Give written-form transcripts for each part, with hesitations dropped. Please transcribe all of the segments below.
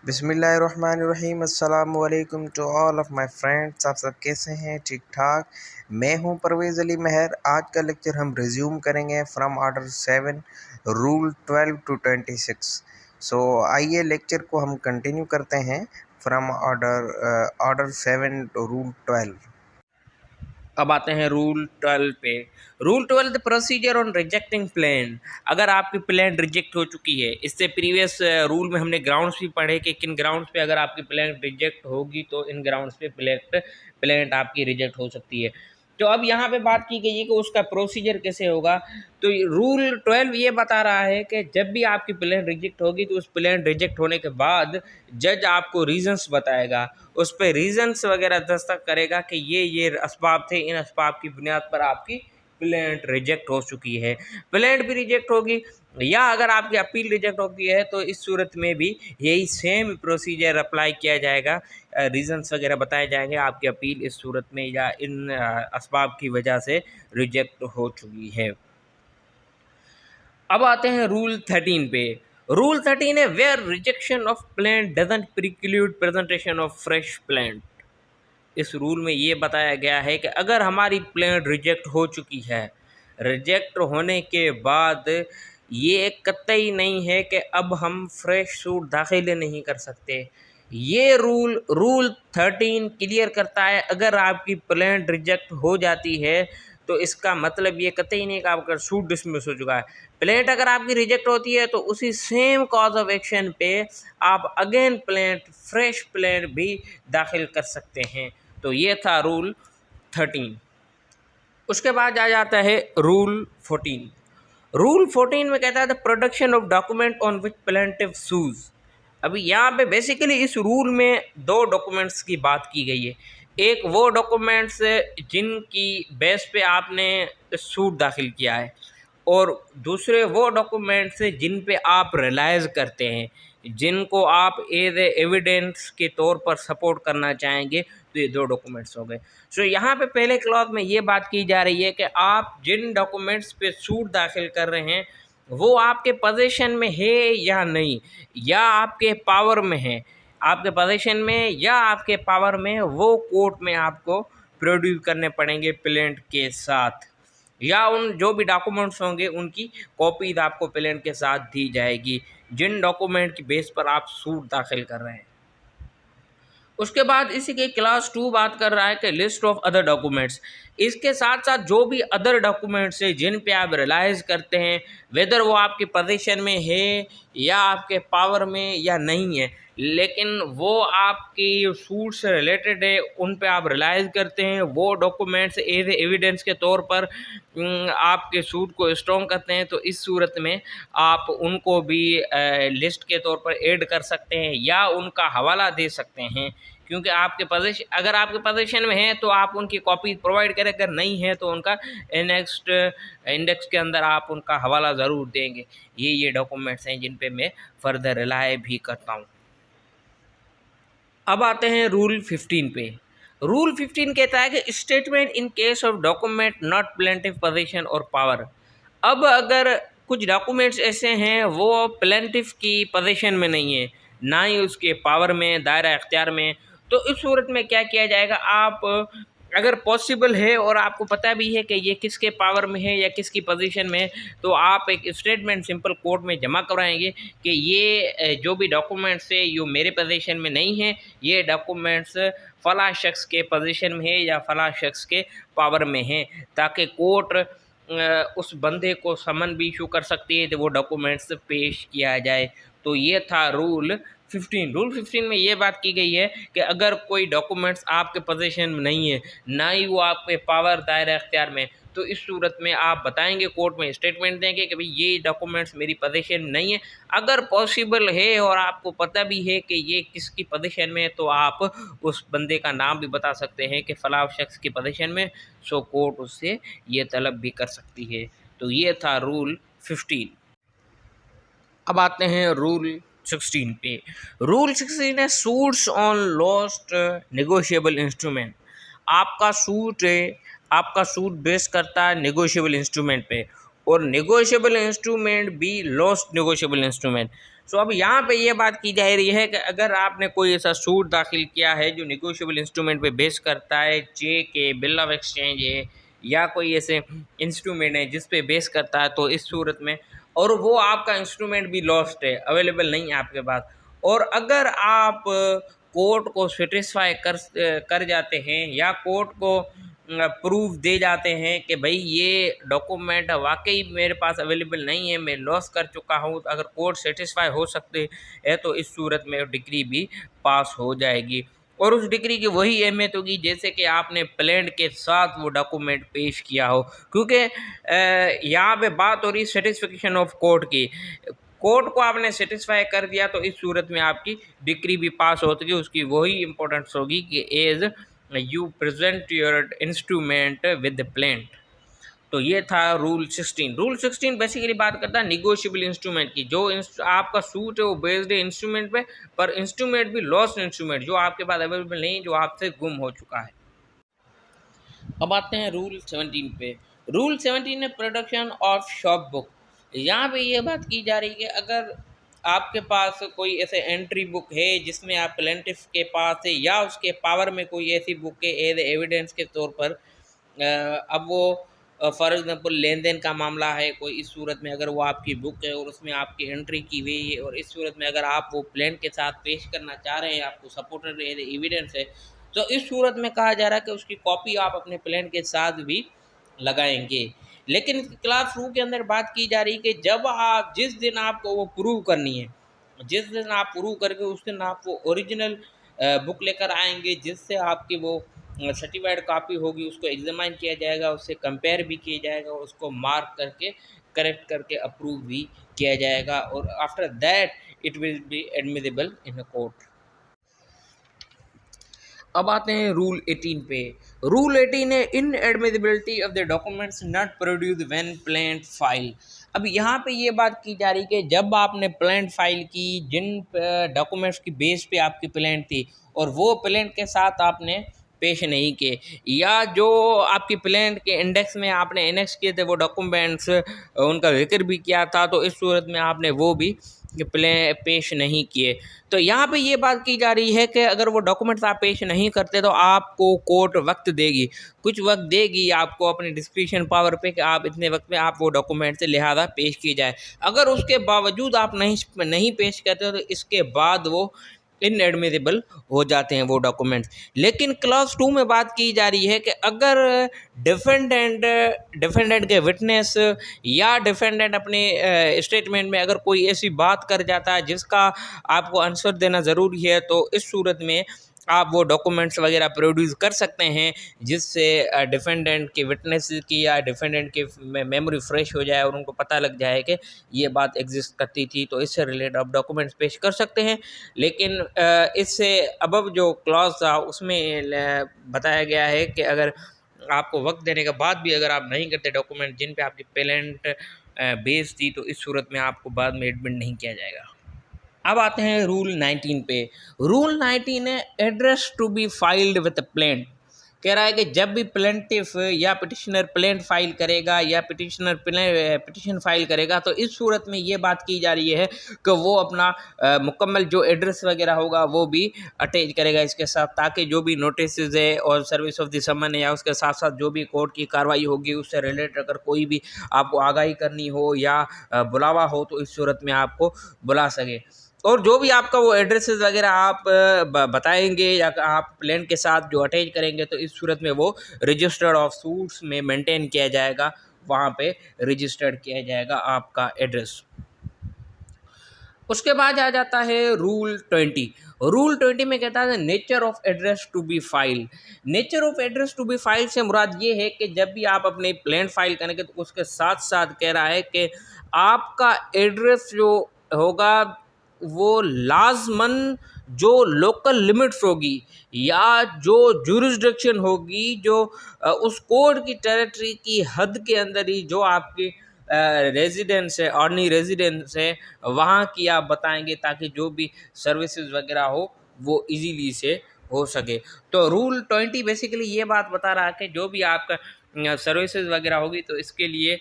बिस्मिल्लाहिर्रहमानिर्रहीम। अस्सलामु अलैकुम to all of my friends. आप सब कैसे हैं? ठीक ठाक। मैं हूं परवेज़ अली महर। आज का लेक्चर हम रिज्यूम करेंगे फ्रॉम ऑर्डर 7 रूल 12 टू 26। सो आइए लेक्चर को हम कंटिन्यू करते हैं फ्रॉम ऑर्डर 7 टू रूल 12। अब आते हैं रूल 12 पे। Rule 12 the procedure on rejecting plan. अगर आपकी प्लान रिजेक्ट हो चुकी है, इससे प्रीवियस रूल में हमने ग्राउंड्स भी पढ़े कि किन ग्राउंड्स पे अगर आपकी प्लान रिजेक्ट होगी तो इन ग्राउंड्स पे प्लान आपकी रिजेक्ट हो सकती है। तो अब यहाँ पे बात की गई है कि उसका प्रोसीजर कैसे होगा। तो रूल 12 ये बता रहा है कि जब भी आपकी प्लान रिजेक्ट होगी तो उस प्लान रिजेक्ट होने के बाद जज आपको रीजंस बताएगा, उस पर रीजंस वगैरह दस्तखत करेगा कि ये असबाब थे, इन असबाब की बुनियाद पर आपकी प्लान रिजेक्ट हो चुकी है। प्लान भी रिजेक्ट होगी या अगर आपकी अपील रिजेक्ट होती है तो इस सूरत में भी यही सेम प्रोसीजर अप्लाई किया जाएगा। रीजंस वगैरह बताए जाएंगे आपकी अपील इस सूरत में या इन असबाब की वजह से रिजेक्ट हो चुकी है। अब आते हैं रूल 13 पे। रूल 13 है where rejection of plant doesn't preclude presentation of fresh plant. इस रूल में ये बताया गया है कि अगर हमारी प्लांट रिजेक्ट हो चुकी है, रिजेक्ट होने के बाद ये कतई नहीं है कि अब हम फ्रेश सूट दाखिल नहीं कर सकते। ये रूल 13 क्लियर करता है अगर आपकी प्लांट रिजेक्ट हो जाती है तो इसका मतलब ये कतई नहीं कि आपका सूट डिसमिस हो चुका है। प्लांट अगर आपकी रिजेक्ट होती है तो उसी सेम कॉज ऑफ एक्शन पे आप अगेन फ्रेश प्लांट भी दाखिल कर सकते हैं। तो ये था रूल 13। उसके बाद आ जाता है रूल 14। रूल 14 में कहता है the production of document on which plaintiff sues. अभी यहाँ पे बेसिकली इस रूल में दो डॉक्यूमेंट्स की बात की गई है। एक वो डॉक्यूमेंट्स जिनकी बेस पे आपने सूट दाखिल किया है, और दूसरे वो डॉक्यूमेंट्स जिन पे आप रिलाइज करते हैं, जिनको आप एज एविडेंस के तौर पर सपोर्ट करना चाहेंगे। तो ये दो डॉक्यूमेंट्स हो गए। सो यहाँ पे पहले क्लॉज में ये बात की जा रही है कि आप जिन डॉक्यूमेंट्स पे सूट दाखिल कर रहे हैं वो आपके पोजीशन में है या नहीं, या आपके पावर में है, आपके पोजीशन में या आपके पावर में, वो कोर्ट में आपको प्रोड्यूस करने पड़ेंगे प्लेंट के साथ, या उन जो भी डॉक्यूमेंट्स होंगे उनकी कॉपीज आपको प्लेंट के साथ दी जाएगी जिन डॉक्यूमेंट की बेस पर आप सूट दाखिल कर रहे हैं। उसके बाद इसी के क्लास 2 बात कर रहा है कि लिस्ट ऑफ अदर डॉक्यूमेंट्स। इसके साथ साथ जो भी अदर डॉक्यूमेंट्स है जिन पे आप रिलाइज करते हैं, वेदर वो आपके पोजीशन में है या आपके पावर में या नहीं है, लेकिन वो आपकी सूट से रिलेटेड है, उन पे आप रिलाइज करते हैं, वो डॉक्यूमेंट्स एज एविडेंस के तौर पर आपके सूट को स्ट्रॉन्ग करते हैं, तो इस सूरत में आप उनको भी लिस्ट के तौर पर ऐड कर सकते हैं या उनका हवाला दे सकते हैं। क्योंकि आपके पोजीशन, अगर आपके पोजीशन में है तो आप उनकी कॉपी प्रोवाइड करें, अगर नहीं है तो उनका नेक्स्ट इंडेक्स के अंदर आप उनका हवाला ज़रूर देंगे। ये डॉक्यूमेंट्स हैं जिन पे मैं फर्दर रिलाय भी करता हूँ। अब आते हैं रूल 15 पे। रूल 15 कहता है कि statement in case of document not plaintiff position और पावर। अब अगर कुछ डॉक्यूमेंट्स ऐसे हैं वो प्लेंटिव की पोजीशन में नहीं है, ना ही उसके पावर में, दायरा इख्तियार में, तो इस सूरत में क्या किया जाएगा, आप अगर पॉसिबल है और आपको पता भी है कि ये किसके पावर में है या किसकी पोजीशन में है, तो आप एक स्टेटमेंट सिंपल कोर्ट में जमा कराएंगे कि ये जो भी डॉक्यूमेंट्स है ये मेरे पोजीशन में नहीं है, ये डॉक्यूमेंट्स फ़ला शख्स के पोजीशन में है या फ़ला शख्स के पावर में है, ताकि कोर्ट उस बंदे को समन भी इशू कर सकती है तो वो डॉक्यूमेंट्स पेश किया जाए। तो ये था रूल 15। रूल 15 में ये बात की गई है कि अगर कोई डॉक्यूमेंट्स आपके पोजीशन में नहीं है, ना ही वो आपके पावर दायरा इख्तियार में, तो इस सूरत में आप बताएंगे, कोर्ट में स्टेटमेंट देंगे कि भाई ये डॉक्यूमेंट्स मेरी पोजीशन में नहीं है। अगर पॉसिबल है और आपको पता भी है कि ये किसकी पोजीशन में है, तो आप उस बंदे का नाम भी बता सकते हैं कि फ़लाँ शख्स की पोजीशन में, सो कोर्ट उससे ये तलब भी कर सकती है। तो ये था रूल 15। अब आते हैं रूल 16 पे। रूल 16 है suits on lost negotiable instrument. आपका सूट है, आपका सूट बेस करता है नेगोशिएबल इंस्ट्रूमेंट पे, और नेगोशिएबल इंस्ट्रूमेंट भी लॉस्ट नेगोशिएबल इंस्ट्रूमेंट। सो अब यहाँ पे ये बात की जा रही है कि अगर आपने कोई ऐसा सूट दाखिल किया है जो निगोशिएबल इंस्ट्रूमेंट पे बेस करता है, चेक है, बिल ऑफ एक्सचेंज है, या कोई ऐसे इंस्ट्रूमेंट है जिस पे बेस करता है, तो इस सूरत में, और वो आपका इंस्ट्रूमेंट भी लॉस्ट है, अवेलेबल नहीं है आपके पास, और अगर आप कोर्ट को सेटिस्फाई कर जाते हैं या कोर्ट को प्रूफ दे जाते हैं कि भाई ये डॉक्यूमेंट वाकई मेरे पास अवेलेबल नहीं है, मैं लॉस कर चुका हूँ, अगर कोर्ट सेटिस्फाई हो सकते हैं तो इस सूरत में डिग्री भी पास हो जाएगी, और उस डिग्री की वही अहमियत होगी जैसे कि आपने प्लान के साथ वो डॉक्यूमेंट पेश किया हो, क्योंकि यहाँ पे बात हो रही सेटिस्फिकेशन ऑफ कोर्ट की। कोर्ट को आपने सेटिस्फाई कर दिया तो इस सूरत में आपकी डिग्री भी पास होती है, उसकी वही इंपॉर्टेंस होगी कि as you present your instrument with plaint. तो ये था रूल 16। रूल 16 बेसिकली बात करता है निगोशिएबल इंस्ट्रूमेंट की। जो आपका सूट है वो बेस्ड है इंस्ट्रूमेंट पे, पर इंस्ट्रूमेंट भी लॉस्ट इंस्ट्रूमेंट जो आपके पास अवेलेबल नहीं, जो आपसे गुम हो चुका है। अब आते हैं रूल 17 पे। रूल 17 है प्रोडक्शन ऑफ शॉप बुक। यहाँ पे ये बात की जा रही है कि अगर आपके पास कोई ऐसे एंट्री बुक है जिसमें आप प्लेंटिफ के पास है या उसके पावर में कोई ऐसी बुक है एज एविडेंस के तौर पर, अब वो फॉर एग्जांपल लेन देन का मामला है कोई, इस सूरत में अगर वो आपकी बुक है और उसमें आपकी एंट्री की हुई है, और इस सूरत में अगर आप वो प्लान के साथ पेश करना चाह रहे हैं, आपको सपोर्टेड एविडेंस है, तो इस सूरत में कहा जा रहा है कि उसकी कॉपी आप अपने प्लान के साथ भी लगाएंगे। लेकिन क्लास 2 के अंदर बात की जा रही है कि जब आप जिस दिन आपको वो प्रूव करनी है, जिस दिन आप प्रूव करके उस दिन आप वो ओरिजिनल बुक लेकर आएंगे जिससे आपकी वो सर्टिफाइड कॉपी होगी, उसको एग्जामाइन किया जाएगा, उससे कंपेयर भी किया जाएगा, उसको मार्क करके करेक्ट करके अप्रूव भी किया जाएगा, और after that it will be admissible in a court. अब आते हैं रूल 18 पे। रूल 18 है inadmissibility of the documents not produce when plaint file. अब यहाँ पे ये बात की जा रही है कि जब आपने प्लान फाइल की, जिन डॉक्यूमेंट्स की बेस पे आपकी प्लान थी और वो प्लान के साथ आपने पेश नहीं किए, या जो आपकी प्लान के इंडेक्स में आपने एनेक्स किए थे वो डॉक्यूमेंट्स, उनका जिक्र भी किया था, तो इस सूरत में आपने वो भी पेश नहीं किए। तो यहाँ पे ये बात की जा रही है कि अगर वो डॉक्यूमेंट्स आप पेश नहीं करते तो आपको कोर्ट वक्त देगी, कुछ वक्त देगी आपको अपने डिस्क्रिप्शन पावर पे कि आप इतने वक्त में आप वो डॉक्यूमेंट्स लिहाजा पेश की जाए। अगर उसके बावजूद आप नहीं पेश करते हो तो इसके बाद वो इनएडमिसिबल हो जाते हैं वो डॉक्यूमेंट्स। लेकिन क्लॉज 2 में बात की जा रही है कि अगर डिफेंडेंट के विटनेस या डिफेंडेंट अपने स्टेटमेंट में अगर कोई ऐसी बात कर जाता है जिसका आपको आंसर देना ज़रूरी है, तो इस सूरत में आप वो डॉक्यूमेंट्स वगैरह प्रोड्यूस कर सकते हैं जिससे डिफेंडेंट के विटनेस की या डिफेंडेंट की मेमोरी फ्रेश हो जाए और उनको पता लग जाए कि ये बात एग्जिस्ट करती थी, तो इससे रिलेटेड आप डॉक्यूमेंट्स पेश कर सकते हैं। लेकिन इससे अबव जो क्लॉज था उसमें बताया गया है कि अगर आपको वक्त देने के बाद भी अगर आप नहीं करते डॉक्यूमेंट जिन पे आपकी पेलेंट बेस थी, तो इस सूरत में आपको बाद में एडमिट नहीं किया जाएगा। अब आते हैं रूल 19 पे। रूल 19 है address to be filed with plaint. कह रहा है कि जब भी प्लेंटिफ या पिटिशनर प्लेंट फाइल करेगा या पिटिशन फाइल करेगा, तो इस सूरत में ये बात की जा रही है कि वो अपना मुकम्मल जो एड्रेस वगैरह होगा वो भी अटैच करेगा इसके साथ, ताकि जो भी नोटिस है और सर्विस ऑफ द समन है या उसके साथ साथ जो भी कोर्ट की कार्रवाई होगी उससे रिलेटेड अगर कोई भी आपको आगाही करनी हो या बुलावा हो, तो इस सूरत में आपको बुला सके। और जो भी आपका वो एड्रेसेस वगैरह आप बताएंगे या आप प्लान के साथ जो अटैच करेंगे, तो इस सूरत में वो रजिस्टर्ड ऑफ सूट्स में मेंटेन किया जाएगा, वहाँ पे रजिस्टर्ड किया जाएगा आपका एड्रेस। उसके बाद आ जाता है रूल 20। रूल 20 में कहता है nature of address to be file. Nature of address to be file से मुराद ये है कि जब भी आप अपने प्लान फाइल करेंगे तो उसके साथ साथ कह रहा है कि आपका एड्रेस जो होगा वो लाजमन जो लोकल लिमिट्स होगी या जो जुरिस्डिक्शन होगी, जो उस कोड की टेरिटरी की हद के अंदर ही जो आपकी रेजिडेंस है, ऑर्डनरी रेजिडेंस है, वहाँ की आप बताएंगे ताकि जो भी सर्विसेज वगैरह हो वो इजीली से हो सके। तो रूल 20 बेसिकली ये बात बता रहा है कि जो भी आपका सर्विसेज वगैरह होगी तो इसके लिए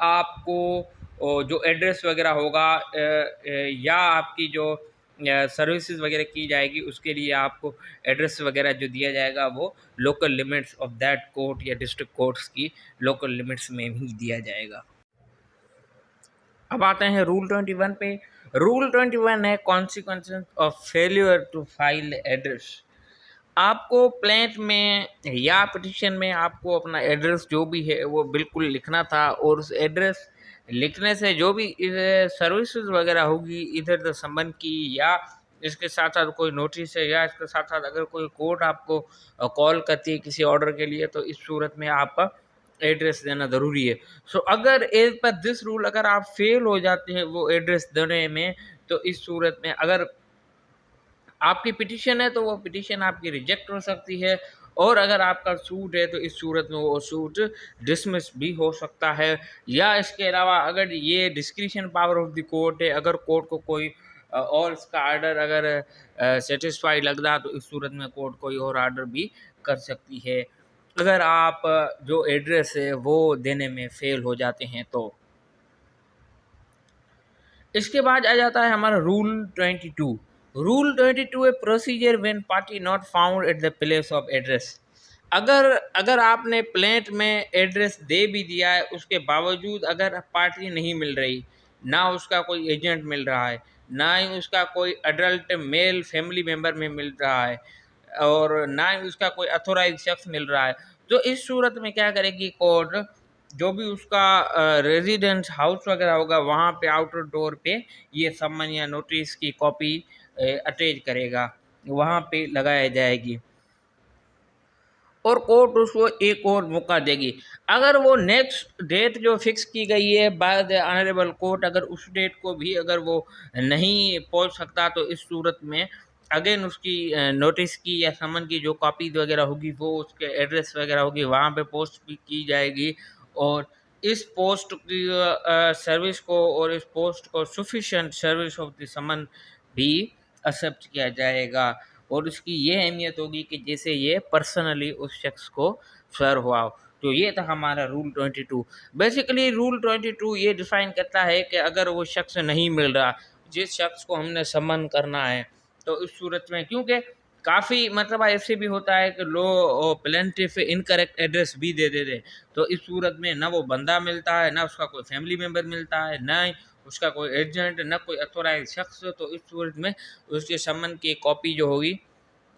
आपको और जो एड्रेस वगैरह होगा या आपकी जो सर्विसेज वगैरह की जाएगी उसके लिए आपको एड्रेस वगैरह जो दिया जाएगा वो local limits of that court या डिस्ट्रिक्ट कोर्ट्स की लोकल लिमिट्स में भी दिया जाएगा। अब आते हैं रूल 21 पे। रूल 21 है consequences of failure to file address. आपको प्लेंट में या पिटिशन में आपको अपना एड्रेस जो भी है वो बिल्कुल लिखना था, और उस एड्रेस लिखने से जो भी सर्विसेज वगैरह होगी इधर उधर संबंध की, या इसके साथ साथ कोई नोटिस है, या इसके साथ साथ अगर कोई कोर्ट आपको कॉल करती है किसी ऑर्डर के लिए, तो इस सूरत में आपका एड्रेस देना ज़रूरी है। सो अगर एज पर दिस रूल अगर आप फेल हो जाते हैं वो एड्रेस देने में, तो इस सूरत में अगर आपकी पिटीशन है तो वो पिटीशन आपकी रिजेक्ट हो सकती है, और अगर आपका सूट है तो इस सूरत में वो सूट डिसमिस भी हो सकता है। या इसके अलावा अगर ये discretion power of the court है, अगर कोर्ट को कोई और इसका आर्डर अगर सेटिस्फाई लग रहा तो इस सूरत में कोर्ट कोई और आर्डर भी कर सकती है, अगर आप जो एड्रेस है वो देने में फेल हो जाते हैं तो। इसके बाद आ जाता है हमारा रूल 22। रूल 22 है procedure when party not found at the place of address. अगर आपने प्लेंट में एड्रेस दे भी दिया है, उसके बावजूद अगर पार्टी नहीं मिल रही, ना उसका कोई एजेंट मिल रहा है, ना ही उसका कोई अडल्ट मेल फैमिली मेम्बर में मिल रहा है, और ना ही उसका कोई अथोराइज शख्स मिल रहा है, तो इस सूरत में क्या करेगी कोर्ट, जो भी उसका रेजिडेंस हाउस वगैरह होगा वहाँ पे आउटर डोर पे ये सम्मन या नोटिस की कॉपी अटैच करेगा, वहाँ पे लगाया जाएगी, और कोर्ट उसको एक और मौका देगी। अगर वो नेक्स्ट डेट जो फिक्स की गई है बाय द ऑनरेबल कोर्ट, अगर उस डेट को भी अगर वो नहीं पहुंच सकता, तो इस सूरत में अगेन उसकी नोटिस की या समन की जो कॉपी वगैरह होगी वो उसके एड्रेस वगैरह होगी वहाँ पे पोस्ट भी की जाएगी, और इस पोस्ट की सर्विस को और इस पोस्ट को sufficient service of the summon भी एक्सेप्ट किया जाएगा, और उसकी ये अहमियत होगी कि जैसे ये पर्सनली उस शख्स को सर्व हुआ हो। तो ये था हमारा रूल 22। बेसिकली रूल 22 ये डिफाइन करता है कि अगर वो शख्स नहीं मिल रहा जिस शख्स को हमने समन करना है, तो इस सूरत में क्योंकि काफ़ी मतलब ऐसे भी होता है कि लो प्लेंटिफ इनकरेक्ट एड्रेस भी दे देते, तो इस सूरत में ना वो बंदा मिलता है, ना उसका कोई फैमिली मेम्बर मिलता है, ना ही उसका कोई एजेंट, ना कोई अथोराइज शख्स। तो इस सूरत में उसके समन की कॉपी जो होगी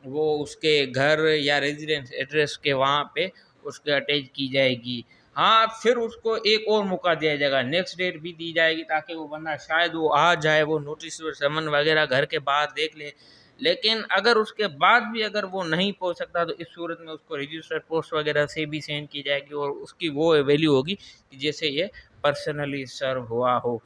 वो उसके घर या रेजिडेंस एड्रेस के वहाँ पे उसके अटैच की जाएगी। हाँ, फिर उसको एक और मौका दिया जाएगा, नेक्स्ट डेट भी दी जाएगी, ताकि वो बंदा शायद वो आ जाए, वो नोटिस और समन वगैरह घर के बाहर देख ले। लेकिन अगर उसके बाद भी अगर वो नहीं पहुंच सकता, तो इस सूरत में उसको रजिस्टर्ड पोस्ट वगैरह से भी सेंड की जाएगी, और उसकी वो वैल्यू होगी कि जैसे ये पर्सनली सर्व हुआ हो।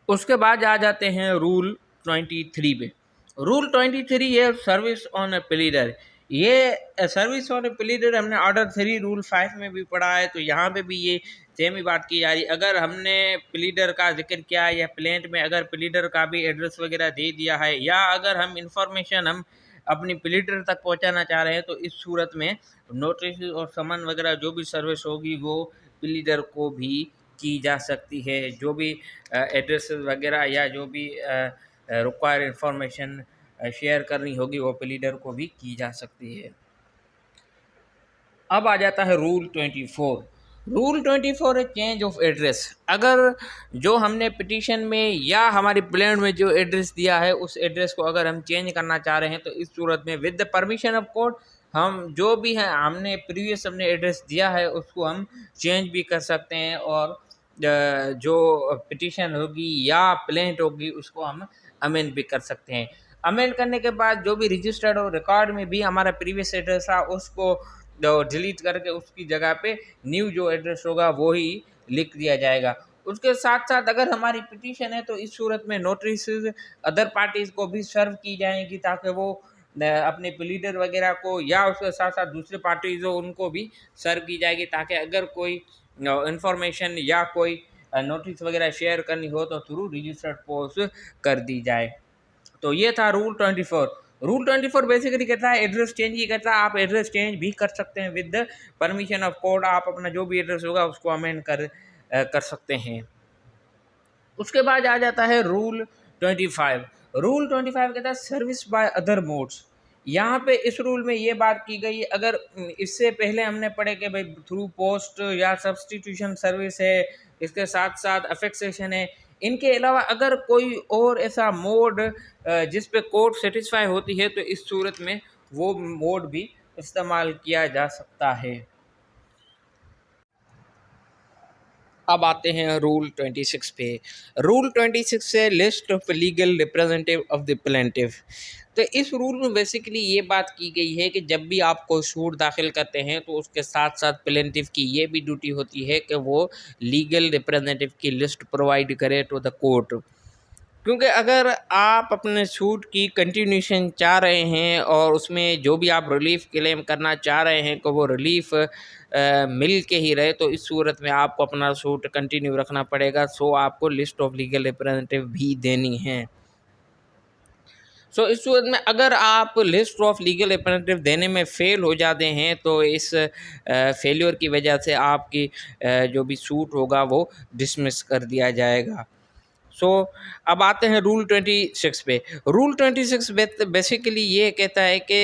उसके बाद आ जाते हैं रूल 23 पे। रूल 23 है सर्विस ऑन ए प्लीडर। ये सर्विस ऑन ए प्लीडर हमने ऑर्डर 3 रूल 5 में भी पढ़ा है, तो यहाँ पे भी ये सेम ही बात की जा रही। अगर हमने प्लीडर का जिक्र किया है या प्लेंट में अगर प्लीडर का भी एड्रेस वगैरह दे दिया है, या अगर हम इंफॉर्मेशन हम अपनी प्लीडर तक पहुँचाना चाह रहे हैं, तो इस सूरत में नोटिस और समन वगैरह जो भी सर्विस होगी वो प्लीडर को भी की जा सकती है। जो भी एड्रेस वगैरह या जो भी रिक्वायर इंफॉर्मेशन शेयर करनी होगी वो प्लीडर को भी की जा सकती है। अब आ जाता है रूल 24। रूल 24 है चेंज ऑफ एड्रेस। अगर जो हमने पिटीशन में या हमारी प्लेन में जो एड्रेस दिया है उस एड्रेस को अगर हम चेंज करना चाह रहे हैं, तो इस सूरत में with the permission of court हम जो भी है हमने प्रीवियस हमने एड्रेस दिया है उसको हम चेंज भी कर सकते हैं, और जो पिटीशन होगी या प्लेंट होगी उसको हम अमेंड भी कर सकते हैं। अमेंड करने के बाद जो भी रजिस्टर्ड और रिकॉर्ड में भी हमारा प्रीवियस एड्रेस था उसको डिलीट करके उसकी जगह पे न्यू जो एड्रेस होगा वो ही लिख दिया जाएगा। उसके साथ साथ अगर हमारी पिटीशन है तो इस सूरत में नोटिस अदर पार्टीज़ को भी सर्व की जाएंगी, ताकि वो अपने प्लीडर वगैरह को या उसके साथ साथ दूसरे पार्टीज हो उनको भी सर्व की जाएगी, ताकि अगर कोई इंफॉर्मेशन या कोई नोटिस वगैरह शेयर करनी हो तो थ्रू रजिस्टर्ड पोस्ट कर दी जाए। तो ये था रूल 24। रूल 24 बेसिकली कहता है एड्रेस चेंज ही कहता है, आप एड्रेस चेंज भी कर सकते हैं विद परमिशन ऑफ कोर्ट। आप अपना जो भी एड्रेस होगा उसको अमेंड कर सकते हैं। उसके बाद आ जाता है रूल 25। रूल 25 कहता है सर्विस बाय अदर मोड्स। यहाँ पे इस रूल में ये बात की गई, अगर इससे पहले हमने पढ़े कि भाई थ्रू पोस्ट या सब्सटीट्यूशन सर्विस है, इसके साथ साथ अफेक्सेशन है, इनके अलावा अगर कोई और ऐसा मोड जिस पे कोड सेटिस्फाई होती है तो इस सूरत में वो मोड भी इस्तेमाल किया जा सकता है। अब आते हैं रूल 26 पे। रूल 26 है list of legal representative of the plaintiff. तो इस रूल में बेसिकली ये बात की गई है कि जब भी आप कोई सूट दाखिल करते हैं तो उसके साथ साथ प्लेंटिफ की ये भी ड्यूटी होती है कि वो लीगल रिप्रेजेंटेटिव की लिस्ट प्रोवाइड करे टू द कोर्ट। क्योंकि अगर आप अपने सूट की कंटिन्यूशन चाह रहे हैं और उसमें जो भी आप रिलीफ क्लेम करना चाह रहे हैं कि वो रिलीफ मिल के ही रहे, तो इस सूरत में आपको अपना सूट कंटिन्यू रखना पड़ेगा। सो आपको लिस्ट ऑफ लीगल रिप्रेजेंटेटिव भी देनी है। सो इस सूरत में अगर आप लिस्ट ऑफ लीगल रिप्रेजेंटेटिव देने में फ़ेल हो जाते हैं तो इस फेलियर की वजह से आपकी जो भी सूट होगा वो डिसमिस कर दिया जाएगा। सो अब आते हैं रूल 26 पे। रूल 26 बेसिकली ये कहता है कि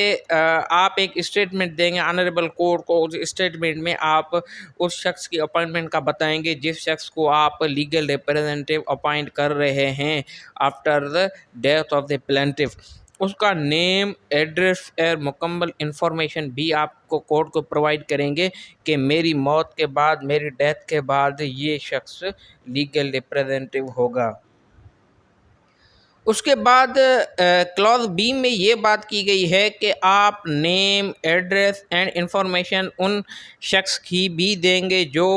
आप एक स्टेटमेंट देंगे ऑनरेबल कोर्ट को। उस स्टेटमेंट में आप उस शख्स की अपॉइंटमेंट का बताएंगे जिस शख्स को आप लीगल रिप्रेजेंटेटिव अपॉइंट कर रहे हैं after the death of the plaintiff. उसका नेम, एड्रेस और मुकम्मल इंफॉर्मेशन भी आपको कोर्ट को प्रोवाइड करेंगे कि मेरी मौत के बाद, मेरी डेथ के बाद ये शख्स लीगल रिप्रेजेंटेटिव होगा। उसके बाद क्लॉज बी में ये बात की गई है कि आप नेम, एड्रेस एंड इंफॉर्मेशन उन शख्स की भी देंगे जो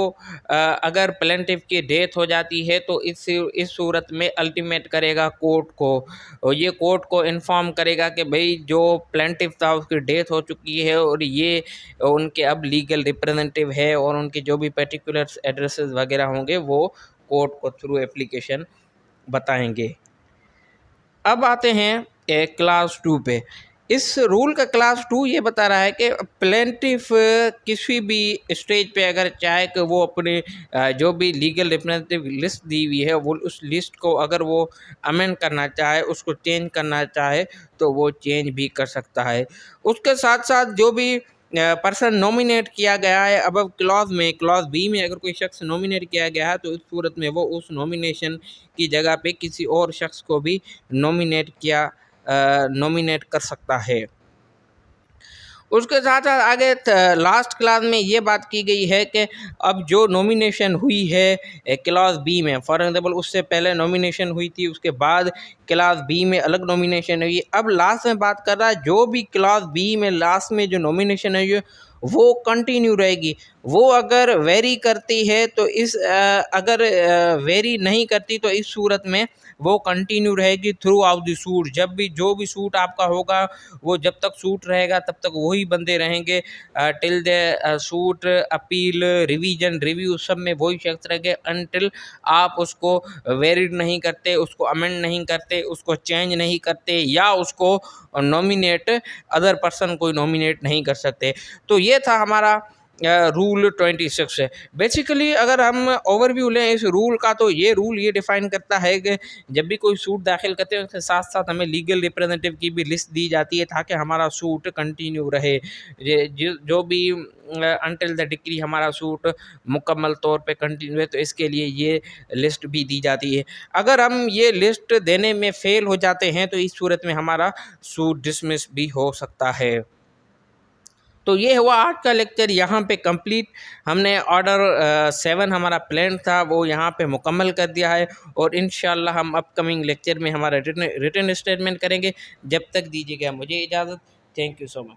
अगर प्लेंटिफ की डेथ हो जाती है तो इस सूरत में अल्टीमेट करेगा कोर्ट को, और ये कोर्ट को इन्फॉर्म करेगा कि भाई जो प्लेंटिफ था उसकी डेथ हो चुकी है और ये उनके अब लीगल रिप्रेजेंटेटिव है, और उनके जो भी पर्टिकुलर एड्रेसेस वगैरह होंगे वो कोर्ट को थ्रू एप्लीकेशन बताएंगे। अब आते हैं क्लास 2 पे। इस रूल का क्लास 2 ये बता रहा है कि प्लेंटिफ किसी भी स्टेज पे अगर चाहे कि वो अपने जो भी लीगल रिप्रेजेंटेटिव लिस्ट दी हुई है वो उस लिस्ट को अगर वो अमेंड करना चाहे, उसको चेंज करना चाहे तो वो चेंज भी कर सकता है। उसके साथ साथ जो भी पर्सन नॉमिनेट किया गया है अब क्लॉज में, क्लॉज बी में अगर कोई शख्स नॉमिनेट किया गया है तो इस सूरत में वो उस नॉमिनेशन की जगह पे किसी और शख्स को भी नॉमिनेट कर सकता है। उसके साथ साथ आगे लास्ट क्लास में ये बात की गई है कि अब जो नॉमिनेशन हुई है क्लास बी में, फॉर एग्जांपल उससे पहले नॉमिनेशन हुई थी, उसके बाद क्लास बी में अलग नॉमिनेशन हुई, अब लास्ट में बात कर रहा है जो भी क्लास बी में लास्ट में जो नॉमिनेशन हुई है वो कंटिन्यू रहेगी। वो अगर वेरी करती है तो अगर वेरी नहीं करती तो इस सूरत में वो कंटिन्यू रहेगी थ्रू आउट द सूट। जब भी जो भी सूट आपका होगा वो जब तक सूट रहेगा तब तक वही बंदे रहेंगे till the suit appeal, revision, review, सब में वही शख्स रहेंगे अनटिल आप उसको वेरिड नहीं करते, उसको अमेंड नहीं करते, उसको चेंज नहीं करते या उसको नॉमिनेट अदर पर्सन कोई नॉमिनेट नहीं कर सकते। तो ये था हमारा रूल 26 है। बेसिकली अगर हम ओवरव्यू लें इस रूल का तो ये रूल ये डिफ़ाइन करता है कि जब भी कोई सूट दाखिल करते हैं उसके साथ साथ हमें लीगल रिप्रेजेंटेटिव की भी लिस्ट दी जाती है ताकि हमारा सूट कंटिन्यू रहे। जो भी अनटिल द डिक्री हमारा सूट मुकम्मल तौर पे कंटिन्यू है तो इसके लिए ये लिस्ट भी दी जाती है। अगर हम ये लिस्ट देने में फ़ेल हो जाते हैं तो इस सूरत में हमारा सूट डिसमिस भी हो सकता है। तो ये हुआ आज का लेक्चर यहाँ पे कंप्लीट। हमने ऑर्डर 7 हमारा प्लान था वो यहाँ पे मुकम्मल कर दिया है और इंशाल्लाह हम अपकमिंग लेक्चर में हमारा रिटन स्टेटमेंट करेंगे। जब तक दीजिएगा मुझे इजाज़त। Thank you so much.